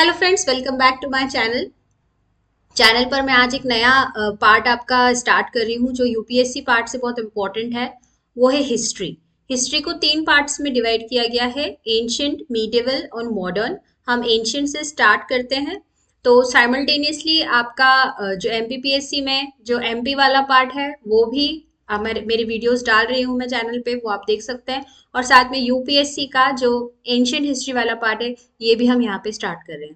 Hello friends, welcome back to my channel पर मैं आज एक नया पार्ट आपका स्टार्ट कर रही हूँ जो यूपीएससी पार्ट से बहुत इंपॉर्टेंट है। वो है हिस्ट्री। हिस्ट्री को तीन पार्ट्स में डिवाइड किया गया है, एंशियंट, मीडिएवल और मॉडर्न। हम एंशियंट से स्टार्ट करते हैं। तो साइमल्टेनियसली आपका जो एमपीपीएससी में जो एमपी वाला पार्ट है वो भी मेरी वीडियोस डाल रही हूँ मैं चैनल पे, वो आप देख सकते हैं। और साथ में यूपीएससी का जो एंशियंट हिस्ट्री वाला पार्ट है ये भी हम यहाँ पे स्टार्ट कर रहे हैं।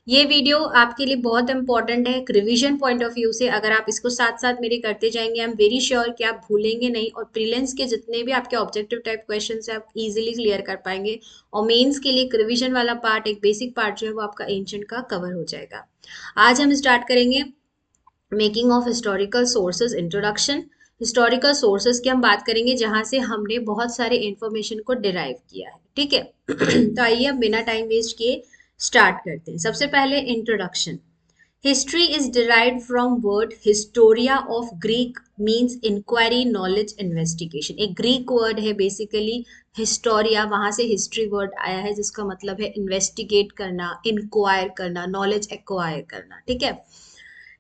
ये वीडियो आपके लिए बहुत इंपॉर्टेंट है एक रिवीजन पॉइंट ऑफ व्यू से। अगर आप इसको साथ साथ मेरे करते जाएंगे, आई एम वेरी श्योर कि आप भूलेंगे नहीं और प्रीलिम्स के जितने भी आपके ऑब्जेक्टिव टाइप क्वेश्चन है आप इजीली क्लियर कर पाएंगे। और मेंस के लिए एक रिवीजन वाला पार्ट, एक बेसिक पार्ट जो है वो आपका एंशिएंट का कवर हो जाएगा। आज हम स्टार्ट करेंगे making of historical sources introduction. Historical sources की हम बात करेंगे जहां से हमने बहुत सारे इंफॉर्मेशन को डिराइव किया है, ठीक है। तो आइए अब बिना टाइम वेस्ट किए स्टार्ट करते हैं। सबसे पहले introduction. History is derived from word historia of Greek, means inquiry, knowledge, investigation. एक ग्रीक वर्ड है बेसिकली हिस्टोरिया, वहां से हिस्ट्री वर्ड आया है जिसका मतलब है इन्वेस्टिगेट करना, इंक्वायर करना, नॉलेज एक्वायर करना, ठीक है।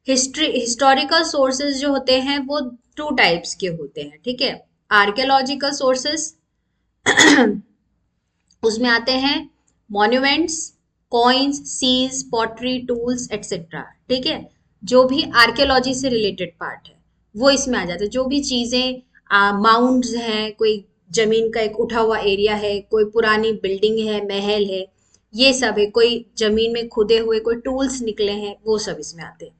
हिस्टोरिकल सोर्सेज जो होते हैं वो टू टाइप्स के होते हैं, ठीक है। आर्कियोलॉजिकल सोर्सेज उसमें आते हैं मॉन्यूमेंट्स, कॉइन्स, सीज, पॉटरी, टूल्स एटसेट्रा, ठीक है। जो भी आर्कियोलॉजी से रिलेटेड पार्ट है वो इसमें आ जाता है। जो भी चीजें माउंट्स हैं, कोई जमीन का एक उठा हुआ एरिया है, कोई पुरानी बिल्डिंग है, महल है, ये सब है। कोई जमीन में खुदे हुए कोई टूल्स निकले हैं, वो सब इसमें आते हैं।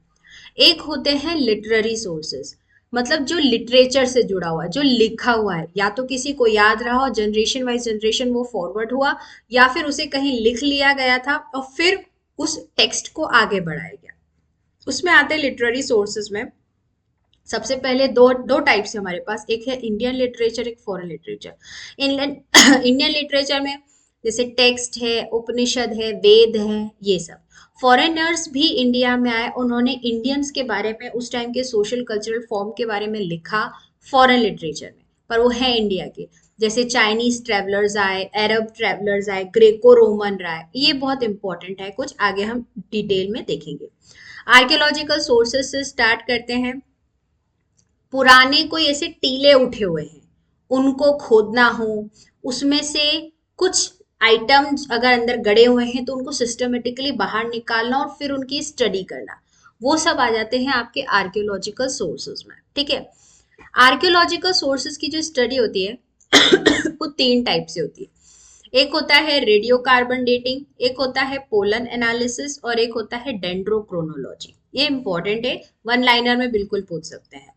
एक होते हैं लिटरेरी सोर्सेस, मतलब जो लिटरेचर से जुड़ा हुआ है, जो लिखा हुआ है, या तो किसी को याद रहा हो, जनरेशन वाइज जनरेशन वो फॉरवर्ड हुआ, या फिर उसे कहीं लिख लिया गया था और फिर उस टेक्स्ट को आगे बढ़ाया गया। उसमें आते हैं लिटरेरी सोर्सेज में। सबसे पहले दो दो टाइप्स है हमारे पास, एक है इंडियन लिटरेचर, एक foreign literature. Indian Indian literature में जैसे टेक्स्ट है, उपनिषद है, वेद है, ये सब। फॉरेनर्स भी इंडिया में आए, उन्होंने इंडियंस के बारे में, उस टाइम के सोशल कल्चरल फॉर्म के बारे में लिखा फॉरेन लिटरेचर में, पर वो है इंडिया के। जैसे चाइनीज ट्रेवलर्स आए, अरब ट्रेवलर्स आए, ग्रेको रोमन आए, ये बहुत इंपॉर्टेंट है, कुछ आगे हम डिटेल में देखेंगे। आर्कियोलॉजिकल सोर्सेज से स्टार्ट करते हैं। पुराने कोई ऐसे टीले उठे हुए हैं, उनको खोदना हो, उसमें से कुछ आइटम्स अगर अंदर गड़े हुए हैं तो उनको सिस्टमेटिकली बाहर निकालना और फिर उनकी स्टडी करना, वो सब आ जाते हैं आपके आर्कियोलॉजिकल सोर्सेज में, ठीक है। आर्कियोलॉजिकल सोर्सेज की जो स्टडी होती है वो तीन टाइप से होती है। एक होता है रेडियो कार्बन डेटिंग, एक होता है पोलन एनालिसिस और एक होता है डेंड्रोक्रोनोलॉजी। ये इंपॉर्टेंट है, वन लाइनर में बिल्कुल पूछ सकते हैं।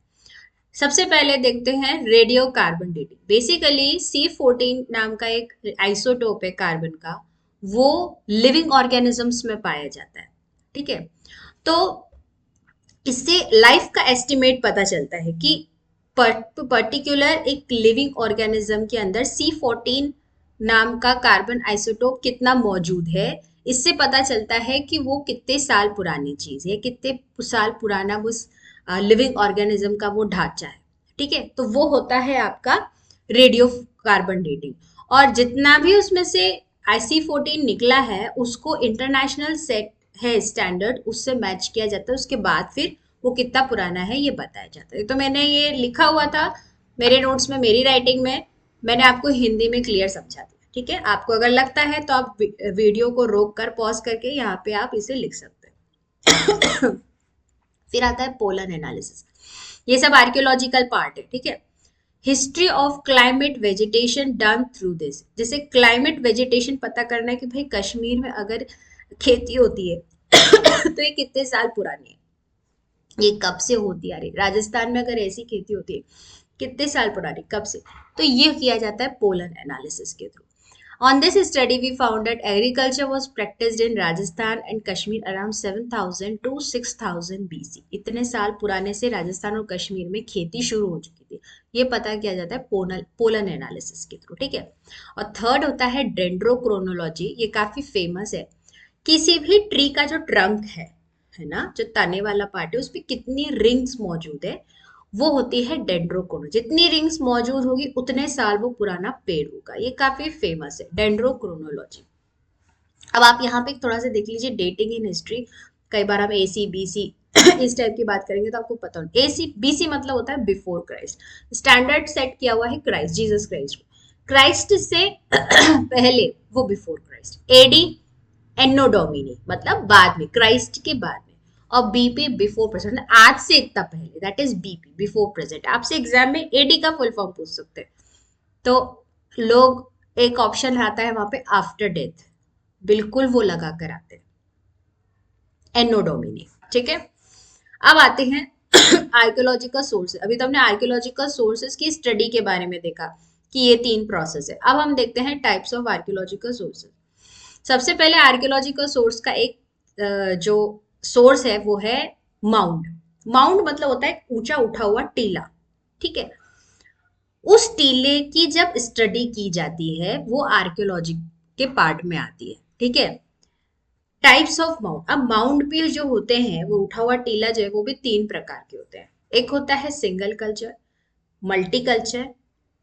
सबसे पहले देखते हैं radio carbon dating. Basically C14 नाम का एक आइसोटोप है कार्बन का, वो लिविंग ऑर्गेनिजम्स में पाया जाता है, ठीक है। तो इससे लाइफ का एस्टिमेट पता चलता है कि पर्टिकुलर एक लिविंग ऑर्गेनिज्म के अंदर C14 नाम का कार्बन आइसोटोप कितना मौजूद है। इससे पता चलता है कि वो कितने साल पुरानी चीज है, कितने साल पुराना उस लिविंग ऑर्गेनिज्म का वो ढांचा है, ठीक है। तो वो होता है आपका रेडियो कार्बन डेटिंग। और जितना भी उसमें से IC14 निकला है उसको इंटरनेशनल सेट है स्टैंडर्ड, उससे मैच किया जाता है, उसके बाद फिर वो कितना पुराना है ये बताया जाता है। तो मैंने ये लिखा हुआ था मेरे नोट्स में, मेरी राइटिंग में, मैंने आपको हिंदी में क्लियर समझा दिया, ठीक है। आपको अगर लगता है तो आप वीडियो को रोक कर पॉज करके यहाँ पे आप इसे लिख सकते हैं। फिर आता है पोलन एनालिसिस। ये सब आर्कियोलॉजिकल पार्ट है, ठीक है। History of climate vegetation done through this. जैसे क्लाइमेट वेजिटेशन पता करना है कि भाई कश्मीर में अगर खेती होती है तो ये कितने साल पुरानी है, ये कब से होती आ रही। राजस्थान में अगर ऐसी खेती होती है कितने साल पुरानी, कब से। तो ये किया जाता है पोलन एनालिसिस के through. On this study, we found that agriculture was practiced in Rajasthan and Kashmir around 7000 to 6000 BC. इतने साल पुराने से राजस्थान और कश्मीर में खेती शुरू हो चुकी थी। ये पता किया जाता है पोलन एनालिसिस के थ्रू, ठीक है। और थर्ड होता है डेंड्रोक्रोनोलॉजी। ये काफी फेमस है। किसी भी ट्री का जो ट्रंक है ना, जो तने वाला पार्ट है, उस पर कितनी रिंग्स मौजूद है, वो होती है डेंड्रोक्रोनो। जितनी रिंग्स मौजूद होगी उतने साल वो पुराना पेड़ होगा। ये काफी फेमस है डेंड्रोक्रोनोलॉजी। अब आप यहाँ पे थोड़ा सा देख लीजिए डेटिंग इन हिस्ट्री। कई बार हम AC BC इस टाइप की बात करेंगे तो आपको पता हो AC BC मतलब होता है बिफोर क्राइस्ट। स्टैंडर्ड सेट किया हुआ है क्राइस्ट, जीसस क्राइस्ट। क्राइस्ट से पहले वो बिफोर क्राइस्ट। AD एनो डोमिनी मतलब बाद में, क्राइस्ट के बाद में। और BP बिफोर प्रेजेंट, आज से इतना पहले, that is BP before present. आपसे एग्जाम में AD का फुल फॉर्म पूछ सकते हैं। तो लोग एक ऑप्शन आता है वहां पे आफ्टर डेथ, बिल्कुल वो लगा कर आते हैं, एनो डोमिनी। ठीक है, अब आते हैं आर्कियोलॉजिकल सोर्सेज। अभी तो हमने आर्कियोलॉजिकल सोर्सेज की स्टडी के बारे में देखा कि ये 3 प्रोसेस है। अब हम देखते हैं टाइप्स ऑफ आर्कियोलॉजिकल सोर्सेज। सबसे पहले आर्कियोलॉजिकल सोर्स का एक जो सोर्स है वो है माउंड। माउंड मतलब होता है ऊंचा उठा हुआ टीला। ठीक है, उस टीले की जब स्टडी की जाती है वो आर्कियोलॉजी के पार्ट में आती है। ठीक है, टाइप्स ऑफ माउंट। अब माउंट भी जो होते हैं, वो उठा हुआ टीला जो है वो भी 3 प्रकार के होते हैं। एक होता है सिंगल कल्चर, मल्टी कल्चर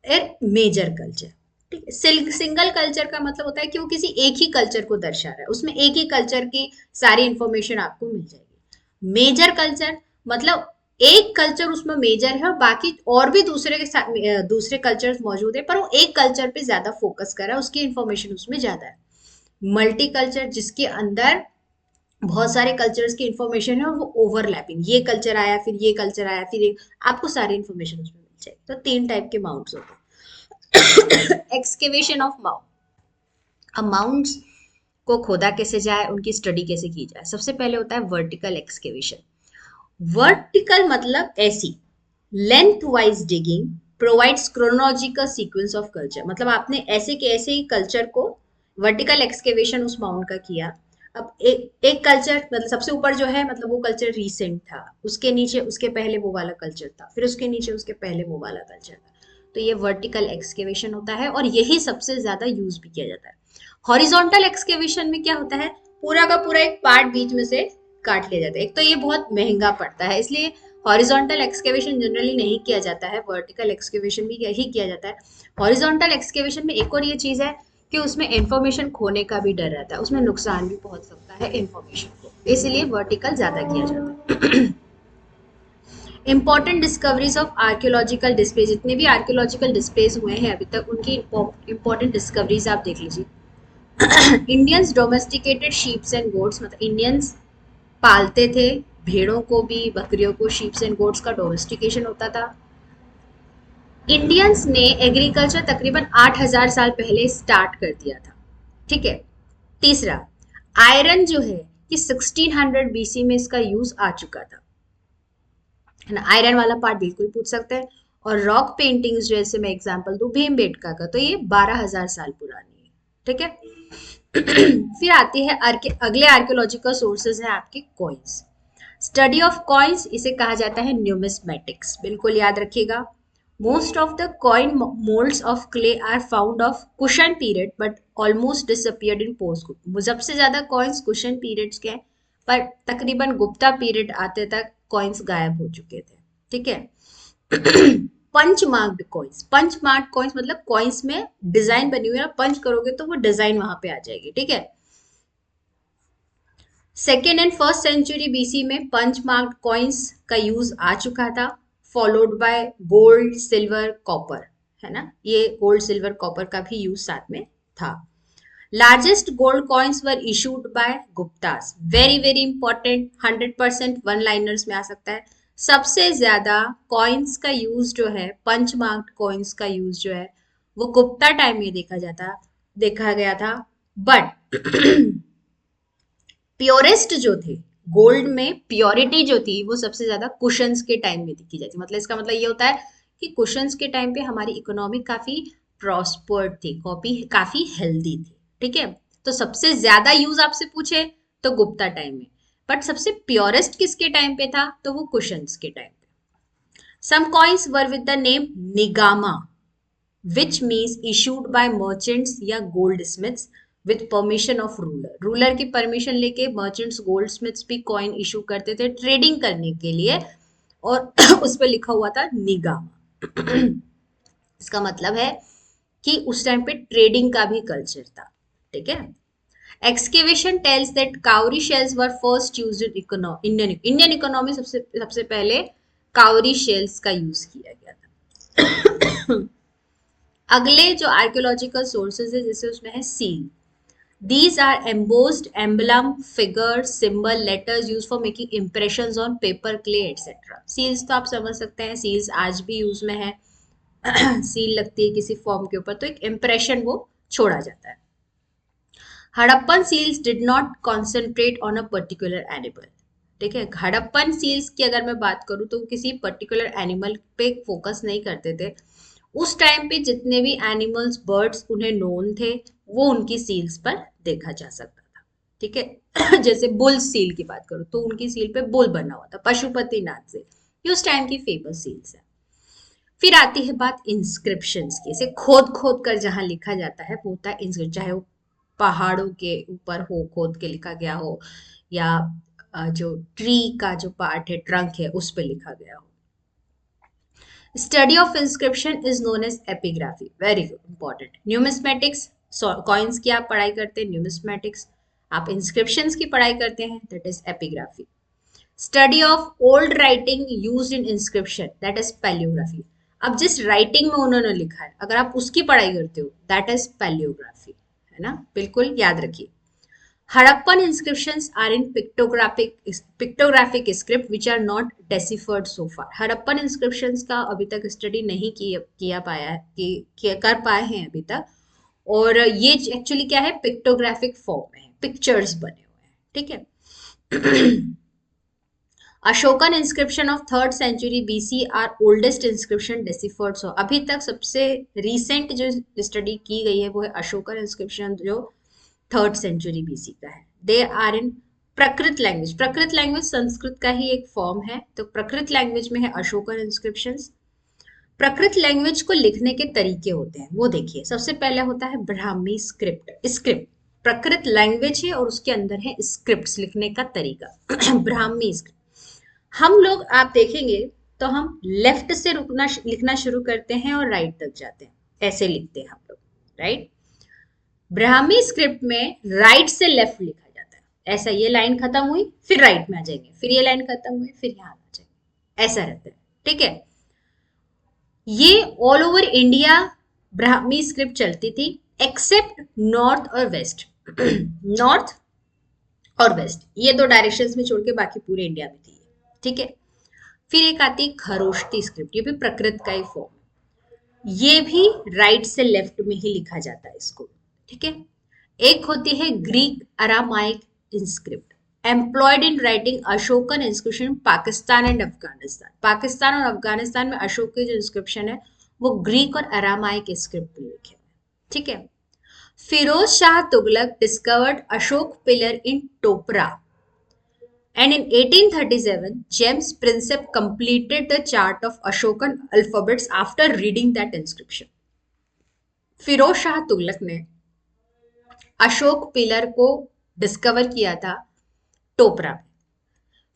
और मेजर कल्चर। ठीक है, सिंगल कल्चर का मतलब होता है कि वो किसी एक ही कल्चर को दर्शा रहा है, उसमें एक ही कल्चर की सारी इंफॉर्मेशन आपको मिल जाएगी। मेजर कल्चर मतलब एक कल्चर उसमें मेजर है और बाकी और भी दूसरे के साथ दूसरे कल्चर्स मौजूद है, पर वो एक कल्चर पे ज्यादा फोकस कर रहा है, उसकी इंफॉर्मेशन उसमें ज्यादा है। मल्टी कल्चर जिसके अंदर बहुत सारे कल्चर्स की इंफॉर्मेशन है और वो ओवरलैपिंग, ये कल्चर आया फिर ये कल्चर आया फिर ये, आपको सारी इंफॉर्मेशन उसमें मिल जाएगी। तो 3 टाइप के माउंट्स होते हैं। Excavation of mount. अब माउंट्स को खोदा कैसे जाए, उनकी स्टडी कैसे की जाए। सबसे पहले होता है वर्टिकल एक्सकेवेशन। वर्टिकल मतलब ऐसी, length wise digging provides chronological sequence of culture. मतलब आपने ऐसे के ऐसे ही कल्चर को वर्टिकल एक्सकेवेशन उस माउंट का किया। अब एक कल्चर मतलब सबसे ऊपर जो है मतलब वो कल्चर रीसेंट था, उसके नीचे उसके पहले वो वाला कल्चर था, फिर उसके नीचे उसके पहले वो वाला कल्चर था। तो ये वर्टिकल एक्सकेवेशन होता है और यही सबसे ज्यादा यूज भी किया जाता है। हॉरिजॉन्टल एक्सकेवेशन में क्या होता है, पूरा का पूरा एक पार्ट बीच में से काट लिया जाता है। एक तो ये बहुत महंगा पड़ता है, इसलिए हॉरिजॉन्टल एक्सकेवेशन जनरली नहीं किया जाता है, वर्टिकल एक्सकेवेशन भी यही किया जाता है। हॉरिजॉन्टल एक्सकेवेशन में एक और ये चीज है कि उसमें इंफॉर्मेशन खोने का भी डर रहता है, उसमें नुकसान भी पहुंच सकता है इंफॉर्मेशन को, इसलिए वर्टिकल ज्यादा किया जाता है। Important discoveries of archaeological display, जितने भी आर्कियोलॉजिकल डिस्प्लेस हुए हैं अभी तक उनकी इंपॉर्टेंट डिस्कवरीज आप देख लीजिए। Indians domesticated sheeps and goats, मतलब इंडियंस पालते थे भेड़ों को भी, बकरियों को, शीप्स एंड गोट्स का डोमेस्टिकेशन होता था। इंडियंस ने एग्रीकल्चर तकरीबन 8000 साल पहले स्टार्ट कर दिया था। ठीक है, तीसरा आयरन जो है कि 1600 BC में इसका यूज आ चुका था, है ना, आयरन वाला पार्ट बिल्कुल पूछ सकते हैं। और रॉक पेंटिंग्स जैसे मैं एग्जांपल दूं भीमबेटका का, तो ये 12,000 साल पुरानी है। ठीक है। फिर आती है अगले आर्कियोलॉजिकल सोर्सेज हैं आपके कॉइन्स। स्टडी ऑफ कॉइन्स, इसे कहा जाता है न्यूमिस्मेटिक्स, बिल्कुल याद रखिएगा। Most of the coin moulds of clay are found of Kushan period but almost disappeared in post Gupta. सबसे ज्यादा कॉइन्स कुशन पीरियड्स के हैं, पर तकरीबन गुप्ता पीरियड आते तक कॉइन्स गायब हो चुके थे। ठीक है। Punch marked coins, punch marked coins मतलब कॉइन्स में डिजाइन बनी हुई है, पंच करोगे तो वो डिजाइन वहां पे आ जाएगी। ठीक है, second and first century BC में पंच मार्क्ड कॉइन्स का यूज आ चुका था, followed by gold silver copper, है ना, ये गोल्ड सिल्वर कॉपर का भी यूज साथ में था। Largest gold coins were issued by Guptas, very very important, 100% one liners में आ सकता है। सबसे ज्यादा कॉइन्स का यूज जो है, पंच मार्क्ड कॉइन्स का यूज जो है वो गुप्ता टाइम में देखा गया था। बट प्योरेस्ट जो थे, गोल्ड में प्योरिटी जो थी वो सबसे ज्यादा कुशंस के टाइम में देखी जाती। मतलब इसका मतलब ये होता है कि कुशंस के टाइम पे हमारी इकोनॉमी काफी प्रॉस्पर्ड थी, काफी हेल्दी थी। ठीक है, तो सबसे ज्यादा यूज आपसे पूछे तो गुप्ता टाइम में, बट सबसे प्योरेस्ट किसके टाइम पे था, तो वो कुशंस के टाइम पे। Some coins were with the name nigama which means issued by merchants या goldsmiths with permission of ruler. Ruler की परमिशन लेके मर्चेंट्स गोल्ड स्मिथ्स भी कॉइन इशू करते थे ट्रेडिंग करने के लिए, और उस पर लिखा हुआ था निगामा। इसका मतलब है कि उस टाइम पे ट्रेडिंग का भी कल्चर था। ठीक है, Excavation tells that cowrie shells were first used in Indian economy. सबसे पहले cowrie shells का यूज किया गया था. अगले जो आर्कियोलॉजिकल सोर्सेज है जैसे उसमें है seal. These are embossed emblem, figures, symbol, letters used for making impressions on paper, clay, etc. Seals तो आप समझ सकते हैं, seals आज भी यूज में है. सील लगती है किसी फॉर्म के ऊपर तो एक इम्प्रेशन वो छोड़ा जाता है. Harappan seals did not concentrate on a particular animal. ठीक है, हड़प्पन सील्स की अगर मैं बात करूं तो किसी पर्टिकुलर एनिमल पे फोकस नहीं करते थे. उस टाइम पे जितने भी एनिमल्स बर्ड्स उन्हें नोन थे वो उनकी सील्स पर देखा जा सकता था. ठीक है. जैसे बुल सील की बात करूं तो उनकी सील पे बुल बना हुआ था पशुपति नाथ से. ये उस टाइम की फेमस सील्स है. फिर आती है बात इंस्क्रिप्शंस की. इसे खोद खोद कर जहां लिखा जाता है वो होता है इंस्क्रिप्शन. चाहे वो पहाड़ों के ऊपर हो, खोद के लिखा गया हो, या जो ट्री का जो पार्ट है, ट्रंक है, उस पे लिखा गया हो. Study of inscription is known as epigraphy. Very important. Numismatics, coins की आप पढ़ाई करते हैं न्यूमिस्मेटिक्स. आप इंस्क्रिप्शंस की पढ़ाई करते हैं that is epigraphy. Study of old writing used in inscription that is palaeography. अब जिस राइटिंग में उन्होंने लिखा है अगर आप उसकी पढ़ाई करते हो दैट इज पैलियोग्राफी. है ना, बिल्कुल याद रखिए. Harappan inscriptions are in pictographic script which are not deciphered so far. Harappan inscriptions का अभी तक स्टडी नहीं किया पाया है कर पाए हैं अभी तक. और ये एक्चुअली क्या है, पिक्टोग्राफिक फॉर्म में है, पिक्चर्स बने हुए हैं. ठीक है. Ashokan inscription of 3rd century BC are oldest inscription deciphered. So अभी तक सबसे रिसेंट जो स्टडी की गई है वो है अशोकन इंस्क्रिप्शन जो 3rd century BC का है. दे आर इन प्रकृत लैंग्वेज. प्रकृत लैंग्वेज संस्कृत का ही एक फॉर्म है. तो प्रकृत लैंग्वेज में है अशोकन इंस्क्रिप्शंस. प्रकृत लैंग्वेज को लिखने के तरीके होते हैं वो देखिए. सबसे पहले होता है ब्राह्मी स्क्रिप्ट. स्क्रिप्ट प्रकृत लैंग्वेज है और उसके अंदर है स्क्रिप्ट लिखने का तरीका. ब्राह्मी स्क्रिप्ट. हम लोग आप देखेंगे तो हम लेफ्ट से लिखना शुरू करते हैं और राइट तक जाते हैं. ऐसे लिखते हैं हम लोग, राइट. ब्राह्मी स्क्रिप्ट में राइट से लेफ्ट लिखा जाता है. ऐसा, ये लाइन खत्म हुई फिर राइट में आ जाएंगे, फिर ये लाइन खत्म हुई फिर यहाँ आ जाएंगे, ऐसा रहता है. ठीक है. ये all over India Brahmi script चलती थी एक्सेप्ट नॉर्थ और वेस्ट. नॉर्थ और वेस्ट ये दो डायरेक्शंस में छोड़ के बाकी पूरे इंडिया में थी. ठीक है. फिर एक आती है खरोष्टी स्क्रिप्ट. ये भी प्रकृत का ही फॉर्म है. ये भी राइट से लेफ्ट में ही लिखा जाता है इसको. ठीक है. एक होती है Greek Aramaic inscript employed in writing Ashokan inscription Pakistan and Afghanistan. Pakistan और अफगानिस्तान में अशोक की जो इंस्क्रिप्शन है वो ग्रीक और अरामाइक स्क्रिप्ट में लिखे. ठीक है. Firoz Shah Tughlaq discovered Ashoka pillar in Topra and in 1837 James Prinsep completed the chart of Ashokan alphabets after reading that inscription. Firoz Shah Tughlaq ने अशोक पिलर को डिस्कवर किया था टोपरा में.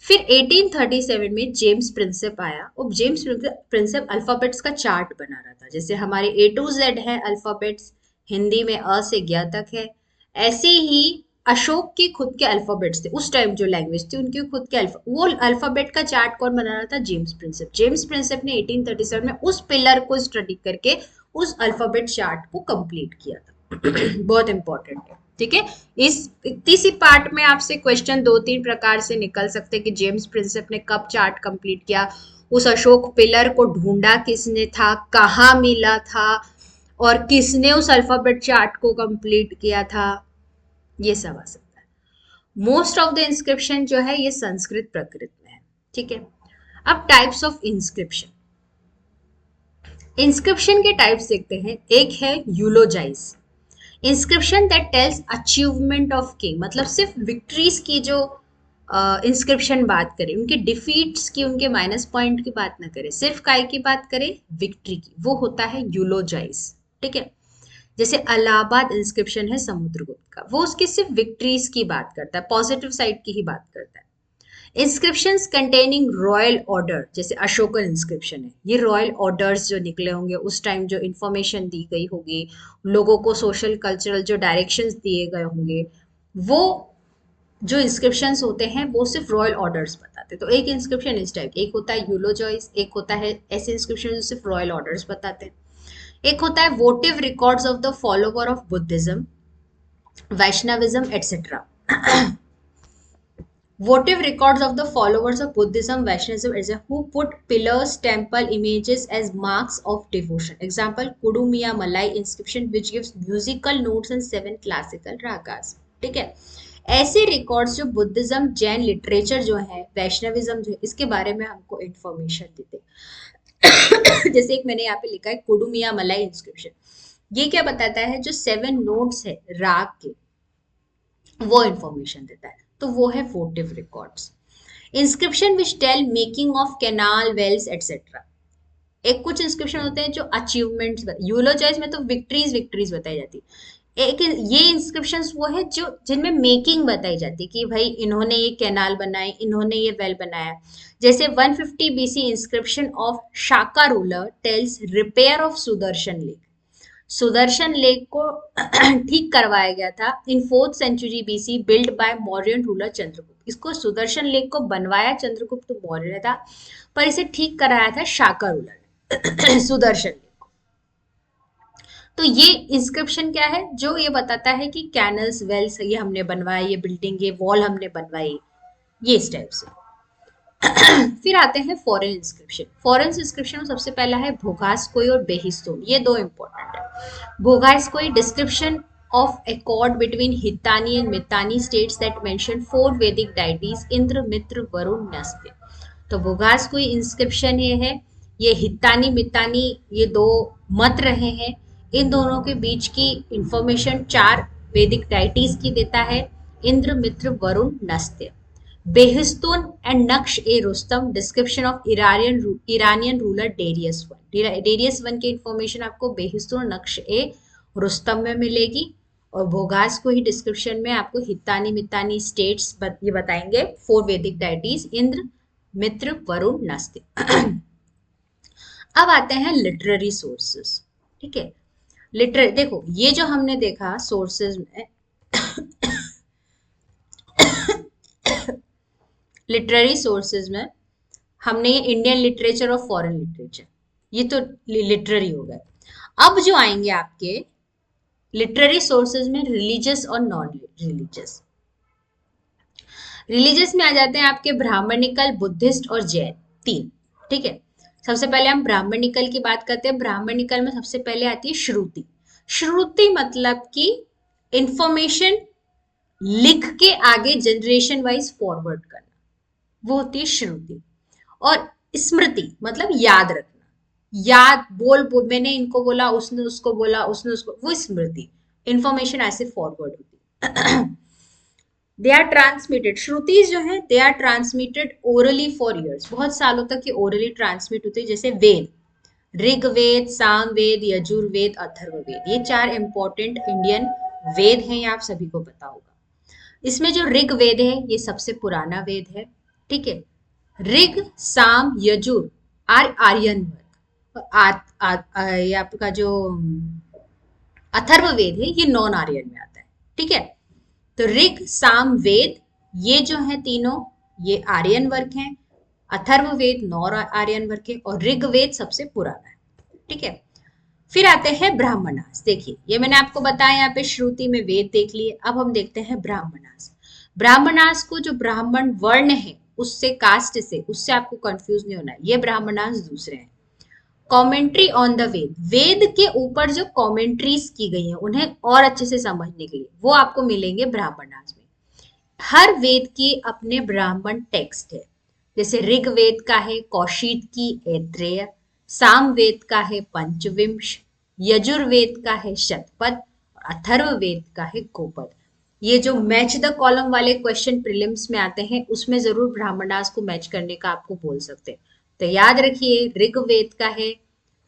फिर 1837 में जेम्स प्रिंसेप आया और जेम्स प्रिंसेप अल्फाबेट्स का चार्ट बना रहा था. जैसे हमारे A to Z है अल्फाबेट्स, हिंदी में अ से ज्ञ तक है, ऐसे ही अशोक के खुद के अल्फाबेट्स थे. उस टाइम जो लैंग्वेज थी उनके खुद के वो अल्फाबेट का चार्ट कौन बना रहा था, जेम्स प्रिंसेप. जेम्स प्रिंसेप ने 1837 में उस पिलर को स्टडी करके उस अल्फाबेट चार्ट को कंप्लीट किया था. बहुत इंपॉर्टेंट है. ठीक है. इस इतनी सी पार्ट में आपसे क्वेश्चन 2-3 प्रकार से निकल सकते हैं कि जेम्स प्रिंसेप ने कब चार्ट कंप्लीट किया, उस अशोक पिलर को ढूंढा किसने था, कहाँ मिला था, और किसने उस अल्फाबेट चार्ट को कंप्लीट किया था. ये सब आ सकता है. मोस्ट ऑफ द इंस्क्रिप्शन जो है ये संस्कृत प्रकृत में है. ठीक है. अब टाइप्स ऑफ इंस्क्रिप्शन. इंस्क्रिप्शन के टाइप्स देखते हैं. एक है eulogise inscription that tells achievement of king. मतलब सिर्फ विक्ट्रीज की जो इंस्क्रिप्शन बात करें, उनके डिफीट्स की, उनके माइनस पॉइंट की बात ना करें, सिर्फ काय की बात करें, विक्ट्री की, वो होता है यूलोजाइज. ठीक है. जैसे अलाहाबाद इंस्क्रिप्शन है समुद्रगुप्त का, वो उसकी सिर्फ विक्ट्रीज की बात करता है, पॉजिटिव साइड की ही बात करता है. इंस्क्रिप्शंस कंटेनिंग रॉयल ऑर्डर जैसे अशोकन इंस्क्रिप्शन है, ये रॉयल ऑर्डर्स जो निकले होंगे उस टाइम, जो इंफॉर्मेशन दी गई होगी लोगों को, सोशल कल्चरल जो डायरेक्शंस दिए गए होंगे, वो जो इंस्क्रिप्शंस होते हैं वो सिर्फ रॉयल ऑर्डर्स बताते हैं। तो एक इंस्क्रिप्शन इस टाइप, एक होता है यूलोजॉइस, एक होता है ऐसे इंस्क्रिप्शन जो सिर्फ रॉयल ऑर्डर्स बताते हैं। एक होता है votive records of the follower of Buddhism, Vaishnavism etcetera. Votive records of the followers of Buddhism, Vaishnavism, etc., who put pillars, temple images as marks of devotion. Example: Kudumiya Malai inscription, which gives musical notes and 7 classical ragas. ठीक है, ऐसे records जो Buddhism, Jain literature जो है, Vaishnavism जो है, इसके बारे में हमको इंफॉर्मेशन देते हैं। जैसे एक मैंने यहाँ पे लिखा है कुडुमिया मलाई इंस्क्रिप्शन, ये क्या बताता है, जो 7 नोट्स है राग के, वो इंफॉर्मेशन देता है। तो वो है votive records. Inscription which tell making of canal, wells etcetera. एक कुछ इंस्क्रिप्शन होते हैं जो अचीवमेंट्स, यूलोजाइज में तो विक्ट्रीज विक्ट्रीज बताई जाती। एक ये इंस्क्रिप्शंस वो है जो जिनमें मेकिंग बताई जाती है कि भाई इन्होंने ये कैनाल बनाए, इन्होंने ये वेल बनाया। जैसे 150 BC inscription of Shaka ruler tells repair of Sudarshan lake. Sudarshan lake को ठीक करवाया गया था in 4th century BC, build by Mauryan ruler Chandragupta. इसको सुदर्शन लेक को बनवाया चंद्रगुप्त मौर्य ने था, पर इसे ठीक कराया था शाका रूलर ने सुदर्शन लेक को। तो ये इंस्क्रिप्शन क्या है, जो ये बताता है कि कैनल्स, वेल्स ये हमने बनवाए, ये बिल्डिंग, ये वॉल हमने बनवाई, ये इस टाइप से। फिर आते हैं फॉरेन इंस्क्रिप्शन। फॉरेन इंस्क्रिप्शन में सबसे पहला है भोगास्कोई और बेहिस्तून, ये दो इंपॉर्टेंट है। Boghazkoi description of accord between Hittite and Mitanni states that mention 4 Vedic deities Indra, Mitra, Varuna, Nasatya. तो भोगास्कोई इंस्क्रिप्शन ये है, ये हितानी मितानी ये दो मत रहे हैं, इन दोनों के बीच की इंफॉर्मेशन 4 वैदिक डाइटीज की देता है, Indra, Mitra, Varuna, Nasatya. Behistun and Naqsh e Rustam description of Iranian ruler Darius one. Darius one की इंफॉर्मेशन आपको बेहिस्तून, नक्श ए रुस्तम में मिलेगी। और भोगास को ही डिस्क्रिप्शन में आपको हितानी मितानी स्टेट्स ये बताएंगे, 4 वैदिक डाइटीज इंद्र, मित्र, वरुण, नस्त्य। अब आते हैं लिटरेरी सोर्सेस। ठीक है, लिटरेरी देखो, ये जो हमने देखा सोर्सेज में लिटरेरी सोर्सेज में हमने ये इंडियन लिटरेचर और फॉरेन लिटरेचर, ये तो लिटरेरी हो गए। अब जो आएंगे आपके लिटरेरी सोर्सेज में रिलीजियस और नॉन रिलीजियस। रिलीजियस में आ जाते हैं आपके ब्राह्मणिकल, बुद्धिस्ट और जैन, 3। ठीक है, सबसे पहले हम ब्राह्मणिकल की बात करते हैं। ब्राह्मणिकल में सबसे पहले आती है श्रुति। श्रुति मतलब कि इंफॉर्मेशन लिख के आगे जनरेशन वाइज फॉरवर्ड करना, वो होती है श्रुति। और स्मृति मतलब याद रखना, याद बोल मैंने इनको बोला, उसने उसको बोला, उसने उसको, वो स्मृति, इंफॉर्मेशन ऐसे फॉरवर्ड होती। दे आर ट्रांसमिटेड, श्रुतिज जो है they are transmitted orally for years, बहुत सालों तक ये ओरली ट्रांसमिट होती है। जैसे वेद, ऋग्वेद, सामवेद, यजुर्वेद, अथर्ववेद, ये 4 इंपॉर्टेंट इंडियन वेद हैं, ये आप सभी को पता होगा। इसमें जो ऋग्वेद है ये सबसे पुराना वेद है। ठीक है, ऋग, साम, यजुर आर्यन वर्ग, ये आपका जो अथर्ववेद है ये नॉन आर्यन में आता है। ठीक है, तो ऋग, साम, वेद ये जो है तीनों ये आर्यन वर्ग हैं, अथर्ववेद नॉन आर्यन वर्ग है, और ऋग्वेद सबसे पुराना है। ठीक है, फिर आते हैं ब्राह्मणास। देखिए, ये मैंने आपको बताया, यहाँ पे श्रुति में वेद देख लिए, अब हम देखते हैं ब्राह्मणास। ब्राह्मणास को जो ब्राह्मण वर्ण है उससे, कास्ट से, उससे आपको कंफ्यूज नहीं होना है, ये ब्राह्मणास दूसरे हैं। कमेंट्री ऑन द वेद, वेद के ऊपर जो कमेंट्रीज की गई हैं उन्हें और अच्छे से समझने के लिए, वो आपको मिलेंगे ब्राह्मणास में। हर वेद की अपने ब्राह्मण टेक्स्ट है। जैसे ऋग्वेद का है कौशिक की ऐत्रेय, सामवेद का है पंचविंश, यजुर्वेद का है शतपथ, अथर्ववेद का है गोपद। ये जो मैच द कॉलम वाले क्वेश्चन प्रीलिम्स में आते हैं उसमें जरूर ब्राह्मणास को मैच करने का आपको बोल सकते हैं। तो याद रखिए, ऋग्वेद का है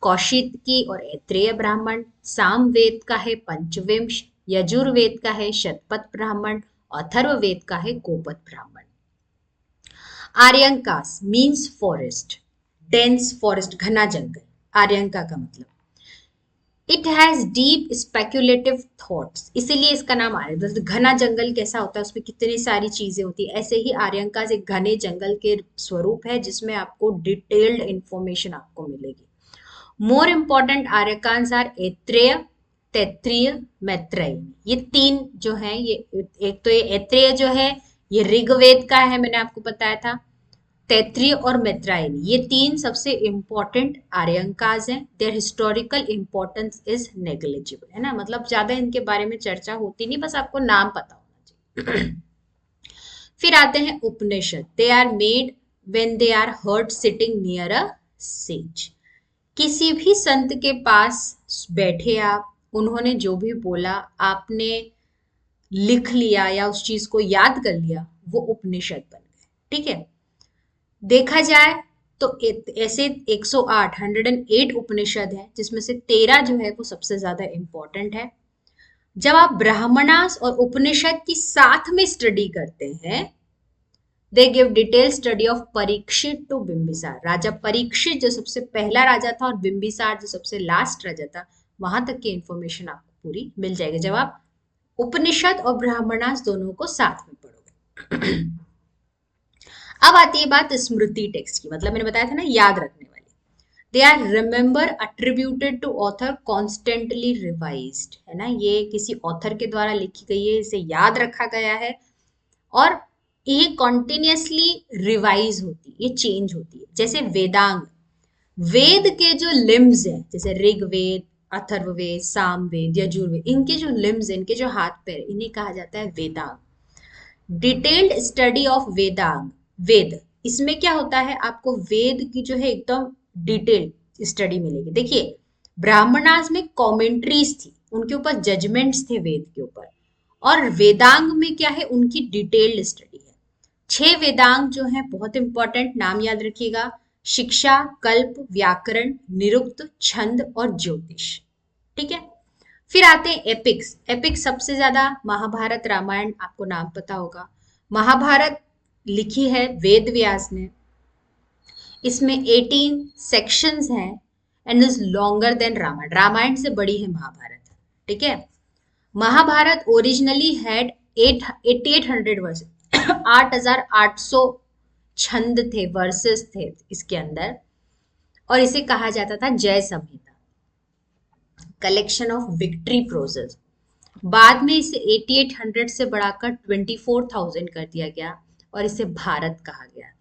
कौशिकी और ऐत्रेय ब्राह्मण, सामवेद का है पंचविंश, यजुर्वेद का है शतपथ ब्राह्मण, अथर्ववेद का है गोपद ब्राह्मण। आर्यंकास मीन्स फॉरेस्ट, डेंस फॉरेस्ट, घना जंगल, आर्यंका का मतलब। It has deep speculative thoughts, इसीलिए इसका नाम आर्यन। जैसे घना जंगल कैसा होता है, उसमें कितनी सारी चीजें होती है, ऐसे ही आर्यंकास एक घने जंगल के स्वरूप है जिसमें आपको डिटेल्ड इंफॉर्मेशन आपको मिलेगी। More important Aranyakas are Aitareya, Taittiriya, Maitreya. ये तीन जो है, ये एक तो ये ऐत्रेय जो है ये ऋग्वेद का है, मैंने आपको बताया था। तैत्तिरीय और मैत्रायनी, ये तीन सबसे इम्पोर्टेंट आर्यंकाज हैं। Their historical importance is negligible, है ना, मतलब ज्यादा इनके बारे में चर्चा होती नहीं, बस आपको नाम पता होना चाहिए। फिर आते हैं Upanishad. They are made when they are heard sitting near a sage. किसी भी संत के पास बैठे आप, उन्होंने जो भी बोला आपने लिख लिया या उस चीज को याद कर लिया, वो उपनिषद बन गए। ठीक है, देखा जाए तो ऐसे 108 108 उपनिषद है, जिसमें से 13 जो है वो सबसे ज्यादा इंपॉर्टेंट है। जब आप ब्राह्मणास और उपनिषद की साथ में स्टडी करते हैं, they give detail study of Parikshit to Bimbisara. राजा परीक्षित जो सबसे पहला राजा था और बिंबिसार जो सबसे लास्ट राजा था, वहां तक की इंफॉर्मेशन आपको पूरी मिल जाएगी जब आप उपनिषद और ब्राह्मणास दोनों को साथ में पढ़ोगे। अब आती है बात स्मृति टेक्स्ट की, मतलब मैंने बताया था ना याद रखने वाली। They are remember attributed to author constantly revised, है ना, ये किसी ऑथर के द्वारा लिखी गई है, इसे याद रखा गया है और ये कॉन्टिन्यूसली रिवाइज होती है, ये चेंज होती है। जैसे वेदांग, वेद के जो लिम्स हैं, जैसे ऋग्वेद, अथर्ववेद, सामवेद, यजुर्वेद, इनके जो लिम्स, इनके जो हाथ पैर, इन्हें कहा जाता है Vedang. Detailed study of Vedang, वेद, इसमें क्या होता है, आपको वेद की जो है एकदम डिटेल स्टडी मिलेगी। देखिए, ब्राह्मणास में कमेंट्रीज थी, उनके ऊपर जजमेंट्स थे वेद के ऊपर, और वेदांग में क्या है, उनकी डिटेल्ड स्टडी है। 6 वेदांग जो है बहुत इंपॉर्टेंट, नाम याद रखिएगा। शिक्षा, कल्प, व्याकरण, निरुक्त, छंद और ज्योतिष। ठीक है, फिर आते हैं एपिक्स। एपिक्स सबसे ज्यादा महाभारत, रामायण, आपको नाम पता होगा। महाभारत लिखी है वेद व्यास ने, इसमें 18 सेक्शंस हैं and is longer than Ramayan. Ramayan से बड़ी है महाभारत। ठीक है, महाभारत ओरिजिनली हैड 8800 वर्सेस, 8800 छंद थे, वर्सेस थे इसके अंदर, और इसे कहा जाता था जय संहिता, कलेक्शन ऑफ विक्ट्री प्रोजेस। बाद में इसे 8800 से बढ़ाकर 24,000 कर दिया गया और इसे भारत कहा गया।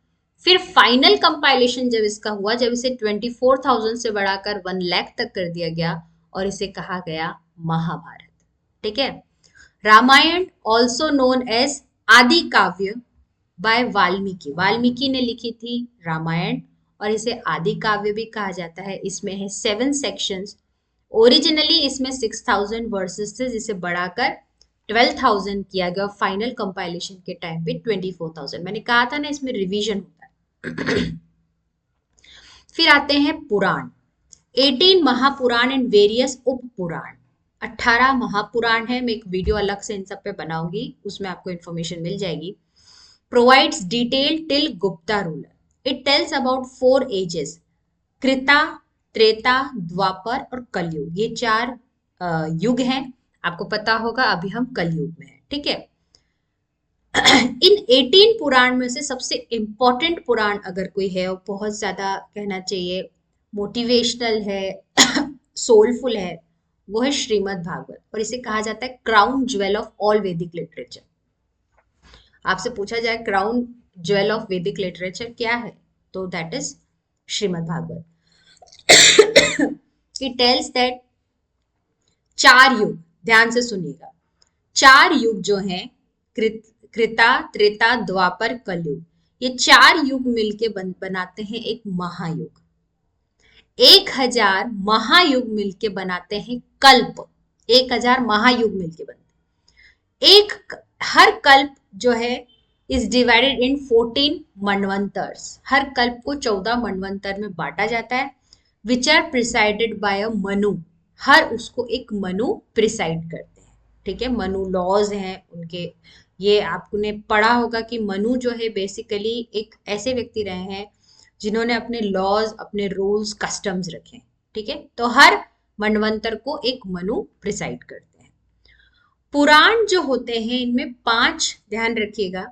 फिर फाइनल कंपाइलेशन जब इसका हुआ, जब इसे 24,000 से बढ़ाकर 1 लाख तक कर दिया गया और इसे कहा गया महाभारत। ठीक है, रामायण ऑल्सो नोन एज आदि काव्य बाय वाल्मीकि, वाल्मीकि ने लिखी थी रामायण और इसे आदि काव्य भी कहा जाता है। इसमें है 7 सेक्शंस। ओरिजिनली इसमें 6,000 वर्सेस थे, जिसे बढ़ाकर 12,000 किया गया और फाइनल कंपाइलेशन के टाइम पे 24,000। मैंने कहा था ना इसमें रिवीजन होता है। फिर आते हैं पुराण। 18 महापुराण एंड वेरियस उप पुराण। 18 महापुराण है, मैं एक वीडियो अलग से इन सब पे बनाऊंगी, उसमें आपको इन्फॉर्मेशन मिल जाएगी। Provides detail till Gupta ruler. It tells about 4 ages, Krita, Treta, द्वापर और कलयुग। ये 4 युग हैं, आपको पता होगा अभी हम कलयुग में हैं। ठीक है, इन 18 पुराण में से सबसे इंपॉर्टेंट पुराण अगर कोई है, वो बहुत ज्यादा कहना चाहिए मोटिवेशनल है, सोलफुल है, वो है श्रीमद् भागवत, और इसे कहा जाता है crown jewel of all Vedic literature. आपसे पूछा जाए crown jewel of Vedic literature क्या है, तो that is Shrimad Bhagwat. It tells that 4 युग, ध्यान से सुनिएगा, 4 युग जो हैं, कृता, त्रेता, द्वापर, कलयुग, ये 4 युग मिलके बनाते हैं एक महायुग। 1000 महायुग मिलके बनाते हैं कल्प। 1000 महायुग मिलके बनते हैं। हर कल्प जो है इज डिवाइडेड इन 14 मनवंतर्स। हर कल्प को 14 मनवंतर में बांटा जाता है, विच आर प्रिसाइडेड बाय अ मनु। हर उसको एक मनु प्रिसाइड करते हैं। ठीक है, मनु लॉज हैं उनके। ये आपने पढ़ा होगा कि मनु जो है बेसिकली एक ऐसे व्यक्ति रहे हैं जिन्होंने अपने लॉज, अपने रूल्स, कस्टम्स रखे। ठीक है, तो हर मनवंतर को एक मनु प्रिसाइड करते हैं। पुराण जो होते हैं इनमें 5, ध्यान रखिएगा,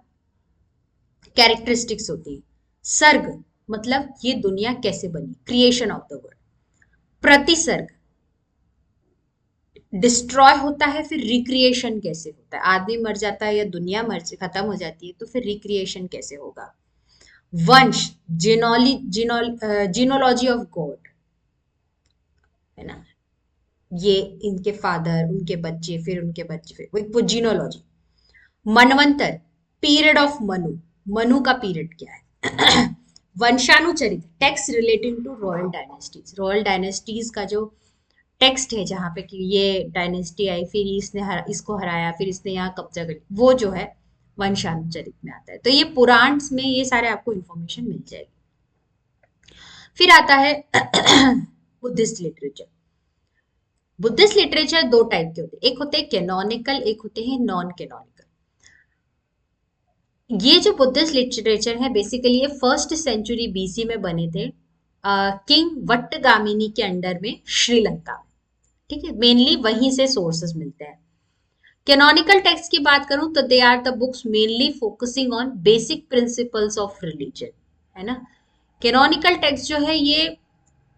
कैरेक्टरिस्टिक्स होती है। सर्ग मतलब ये दुनिया कैसे बनी, creation of the world. Pratisarga, destroy होता है, फिर रिक्रिएशन कैसे होता है, आदमी मर जाता है या दुनिया खत्म हो जाती है तो फिर रिक्रिएशन कैसे होगा। वंश, जीनोलॉजी ऑफ गॉड, है ना, ये इनके फादर, उनके बच्चे, फिर उनके बच्चे, फिर वो जीनोलॉजी। मनवंतर, पीरियड ऑफ मनु, मनु का पीरियड क्या है। Vanshanucharita, text relating to royal dynasties, royal dynasties का जो टेक्स्ट है जहाँ पे कि ये डायनेस्टी आई, फिर इसने इसको हराया, फिर इसने यहाँ कब्जा कर, वो जो है वंशानुचरित में आता है। तो ये पुराण में ये सारे आपको इंफॉर्मेशन मिल जाएगी। फिर आता है Buddhist literature. Buddhist literature 2 type के होते हैं, एक होते हैं कैनोनिकल, एक होते हैं नॉन कैनोनिकल। ये जो बुद्धिस्ट लिटरेचर है बेसिकली ये 1st सेंचुरी बीसी में बने थे, किंग वट्टगामिनी के अंडर में श्रीलंका में, ठीक है, मेनली वहीं से सोर्सेस मिलते हैं। कैनोनिकल टेक्स्ट की बात करूं तो they are the books mainly focusing on basic principles of religion, है ना। कैनोनिकल टेक्स्ट जो है ये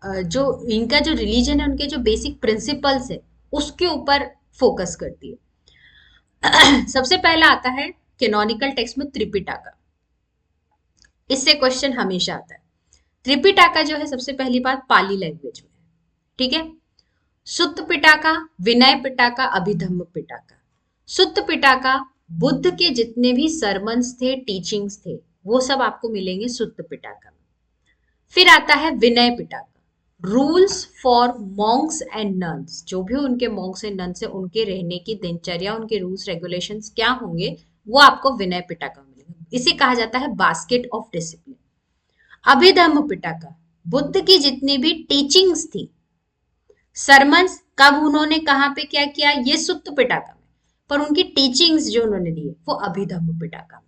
जो इनका जो रिलीजन है उनके जो बेसिक प्रिंसिपल्स है उसके ऊपर फोकस करती है। सबसे पहला आता है कैनोनिकल टेक्स्ट में त्रिपिटका। इससे क्वेश्चन हमेशा आता है। त्रिपिटका जो है सबसे पहली बात पाली लैंग्वेज में है, ठीक है। सुत्त पिटका, विनय पिटका, अभिधम्म पिटका। सुत्त पिटका बुद्ध के जितने भी सरमन्स थे, टीचिंग्स थे, वो सब आपको मिलेंगे सुत्त पिटका में। फिर आता है Vinaya Pitaka, rules for monks and nuns, जो भी उनके मॉन्क्स एंड नन्स है उनके रहने की दिनचर्या, उनके रूल्स रेगुलेशंस क्या होंगे वो आपको विनय पिटका मिलेगा। इसे कहा जाता है basket of discipline. Abhidhamma Pitaka, Buddha की जितनी भी टीचिंग्स थी, सरमन्स, कब उन्होंने कहां पे क्या किया, ये सुत्त पिटका में, पर उनकी टीचिंग्स जो उन्होंने दी वो अभिधम्म पिटका में।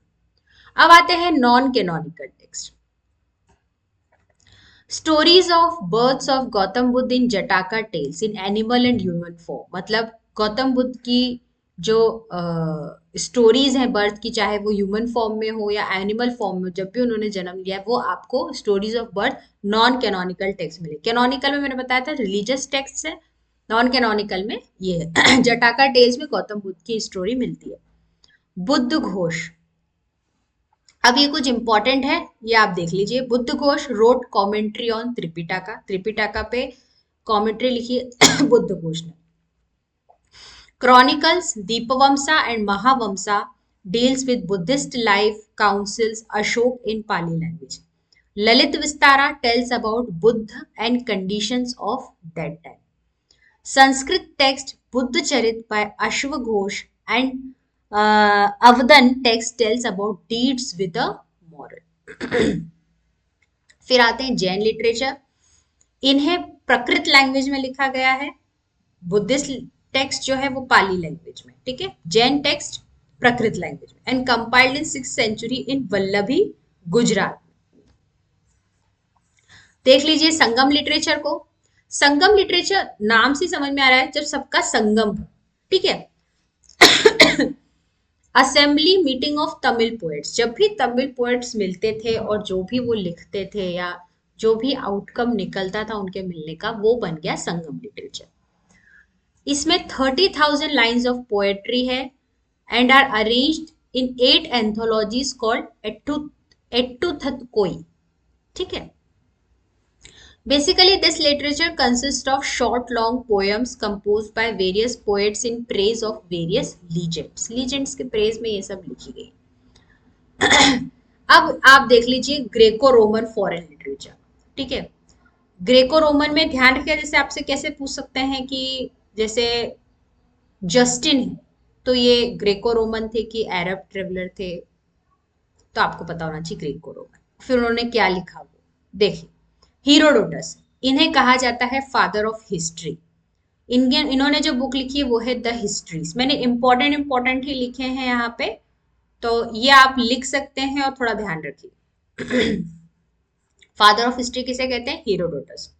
अब आते हैं non canonical text. Stories of births of Gautam Buddha in Jataka tales in animal and human form, मतलब गौतम बुद्ध की जो स्टोरीज हैं बर्थ की, चाहे वो ह्यूमन फॉर्म में हो या एनिमल फॉर्म में, जब भी उन्होंने जन्म लिया है वो आपको stories of birth non canonical text मिले। कैनोनिकल में मैंने बताया था रिलीजियस टेक्स्ट है, नॉन कैनोनिकल में ये है। जटाका टेल्स में गौतम बुद्ध की स्टोरी मिलती है। बुद्ध घोष, अब ये कुछ इंपॉर्टेंट है, ये आप देख लीजिए। Buddha Ghosh wrote commentary on Tripitaka, Tripitaka पे कॉमेंट्री लिखी है बुद्ध घोष ने। Chronicles, Deepavamsa and Mahavamsa deals with Buddhist life, councils, Ashok in Pali language. Lalit Vistara tells about Buddha and conditions of that time. Sanskrit text Buddha Charit by Ashwa Ghosh and Avdan text tells about deeds with a moral. फिर आते हैं Jain literature, इन्हें प्रकृत language में लिखा गया है। Buddhist text जो है वो पाली लैंग्वेज में, ठीक है। जैन टेक्स्ट प्रकृत लैंग्वेज में, and compiled in 6th century in Vallabhi, Gujarat. देख लीजिए संगम लिटरेचर को। संगम लिटरेचर नाम से समझ में आ रहा है जब सबका संगम हो, ठीक है। Assembly meeting of Tamil poets, जब भी तमिल पोएट्स मिलते थे और जो भी वो लिखते थे या जो भी आउटकम निकलता था उनके मिलने का, वो बन गया संगम लिटरेचर। इसमें 30,000 लाइन्स ऑफ पोएट्री है and are arranged in 8 anthologies called Ettuthokai, ठीक है। Basically this literature consist of short long poems composed by various poets in praise of various legends, legends के प्रेज में ये सब लिखी गई। अब आप देख लीजिए ग्रेको रोमन फॉरेन लिटरेचर, ठीक है। ग्रेको रोमन में ध्यान रखिए, जैसे आपसे कैसे पूछ सकते हैं कि जैसे जस्टिन है तो ये ग्रेको रोमन थे कि अरब ट्रेवलर थे, तो आपको पता होना चाहिए ग्रेको रोमन। फिर उन्होंने क्या लिखा वो देखिए। हीरोडोटस, इन्हें कहा जाता है फादर ऑफ हिस्ट्री। इन्होंने जो बुक लिखी है वो है द हिस्ट्रीज। मैंने इंपॉर्टेंट ही लिखे हैं यहाँ पे, तो ये आप लिख सकते हैं और थोड़ा ध्यान रखिए। फादर ऑफ हिस्ट्री किसे कहते हैं? हीरोडोटस।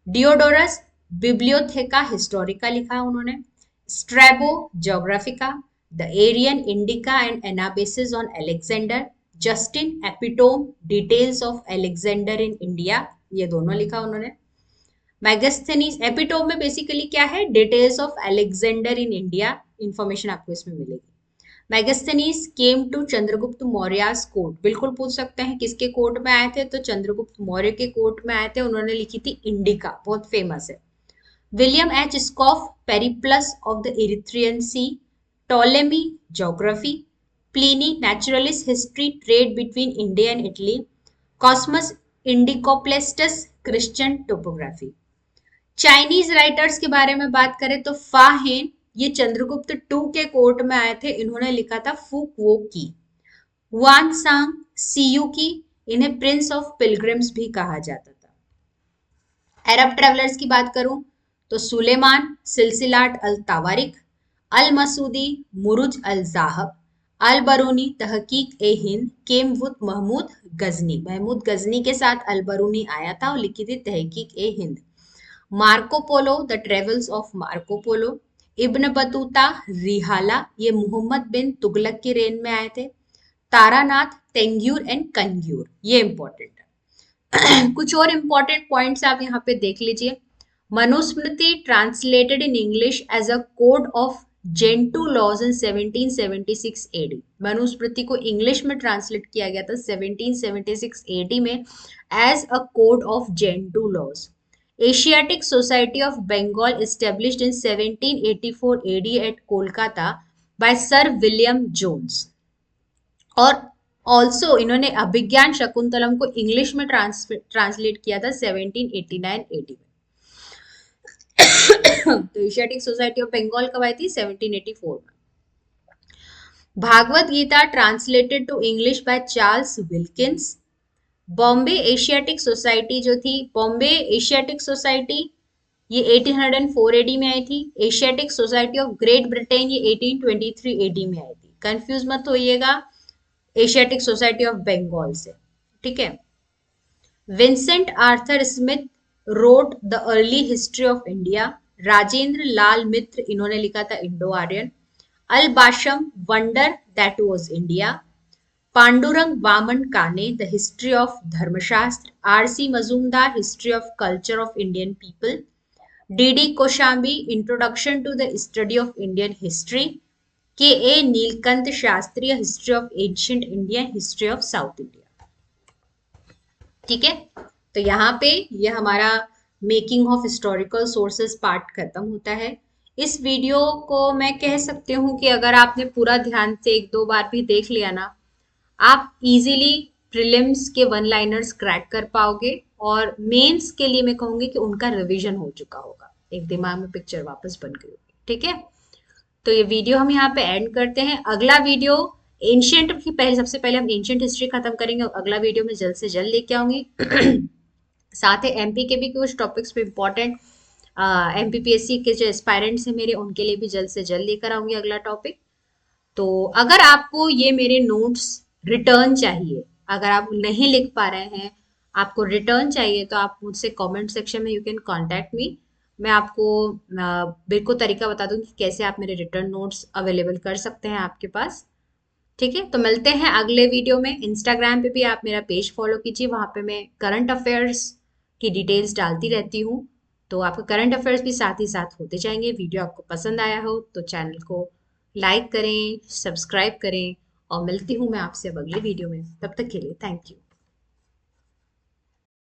डियोडोरस बिब्लियोथेका हिस्टोरिका लिखा उन्होंने, Strabo Geographica, the Arrian Indica and Anabasis on Alexander, Justin epitome details of Alexander in India, ये दोनों लिखा उन्होंने। मैगस्थनीज एपिटोम में बेसिकली क्या है, details of Alexander in India, information आपको इसमें मिलेगी। Megasthenes came to Chandragupta Maurya's court, बिल्कुल पूछ सकते हैं किसके कोर्ट में आए थे, तो चंद्रगुप्त मौर्य के कोर्ट में आए थे, उन्होंने लिखी थी इंडिका, बहुत फेमस है। William H Schoff Periplus of the Erythraean Sea, Ptolemy geography, Pliny naturalist history trade between India and Italy, Cosmas Indicopleustes Christian topography. Chinese writers के बारे में बात करें तो फाहेन, ये चंद्रगुप्त टू के कोर्ट में आए थे, इन्होंने लिखा था फुक वो की। वान सांग सीयू की, इन्हें प्रिंस ऑफ पिलग्रिम्स भी कहा जाता था। अरब ट्रेवलर्स की बात करूं तो सुलेमान सिलसिलाट अल तावारिक, अल मसूदी मुरुज अल जाहब, अल बरूनी तहकीक ए हिंद केम विद महमूद गजनी, महमूद गजनी के साथ अल बरूनी आया था और लिखी थी Tahqiq e Hind. Marco Polo the travels of Marco Polo, Ibn Battuta Rihla, ये मोहम्मद बिन तुगलक की रेन में आए थे। तारानाथ तेंग्यूर एंड कंग्यूर, ये इंपॉर्टेंट है। कुछ और इंपॉर्टेंट पॉइंट्स आप यहाँ पे देख लीजिए। Manusmriti translated in English as a code of Gentoo laws in 1776 AD, Manusmriti को इंग्लिश में ट्रांसलेट किया गया था 1776 एडी में as a code of Gentoo laws. Asiatic Society of Bengal established in 1784 AD at Kolkata by Sir William Jones। और also इन्होंने अभिज्ञान शकुंतलम को English में ट्रांसलेट किया था 1789 AD में। तो एशियाटिक सोसाइटी ऑफ बंगाल कब आई थी, 1784 में। Bhagwat Gita translated to English by Charles Wilkins. Bombay Asiatic society जो थी, बॉम्बे एशियाटिक सोसाइटी ये 1804 एडी में आई थी। Asiatic Society of Great Britain ये 1823 एडी में आई थी। कंफ्यूज मत होइएगा एशियाटिक सोसाइटी ऑफ बंगाल से, ठीक है। Vincent Arthur Smith wrote the early history of India. Rajendra Lal Mitra, इन्होंने लिखा था Indo Aryan. A L Basham wonder that was India. Pandurang Vaman Kane the history of Dharmashastra. R C. Majumdar history of culture of Indian people. D D. Kosambi introduction to the study of Indian history. K A. Nilakanta Sastri history of ancient India, history of South India. ठीक है, तो यहाँ पे ये हमारा making of historical sources part खत्म होता है। इस वीडियो को मैं कह सकती हूँ कि अगर आपने पूरा ध्यान से एक दो बार भी देख लिया ना, आप इजीली प्रीलिम्स के वन लाइनर्स क्रैक कर पाओगे और मेंस के लिए मैं कहूंगी कि उनका रिवीजन हो चुका होगा, एक दिमाग में पिक्चर वापस बन गई होगी। ठीक है, तो ये वीडियो हम यहाँ पे एंड करते हैं। अगला वीडियो एंशियंट की पहले, सबसे पहले हम एंशियंट हिस्ट्री खत्म करेंगे और अगला वीडियो में जल्द से जल्द लेके आऊंगी। साथ ही एमपी के भी कुछ टॉपिक्स पे इम्पोर्टेंट एमपीपीएससी के जो एस्पायरेंट्स हैं मेरे, उनके लिए भी जल्द से जल्द लेकर आऊंगी अगला टॉपिक। तो अगर आपको ये मेरे नोट्स रिटर्न चाहिए, अगर आप नहीं लिख पा रहे हैं, आपको रिटर्न चाहिए, तो आप मुझसे कमेंट सेक्शन में यू कैन कांटेक्ट मी। मैं आपको बिल्कुल तरीका बता दूंगी कैसे आप मेरे रिटर्न नोट्स अवेलेबल कर सकते हैं आपके पास। ठीक है, तो मिलते हैं अगले वीडियो में। इंस्टाग्राम पे भी आप मेरा पेज फॉलो कीजिए, वहां पे मैं करंट अफेयर्स की डिटेल्स डालती रहती हूँ, तो आपके करंट अफेयर्स भी साथ ही साथ होते जाएंगे। वीडियो आपको पसंद आया हो तो चैनल को लाइक करें, सब्सक्राइब करें और मिलती हूँ मैं आपसे अब अगले वीडियो में। तब तक के लिए थैंक यू।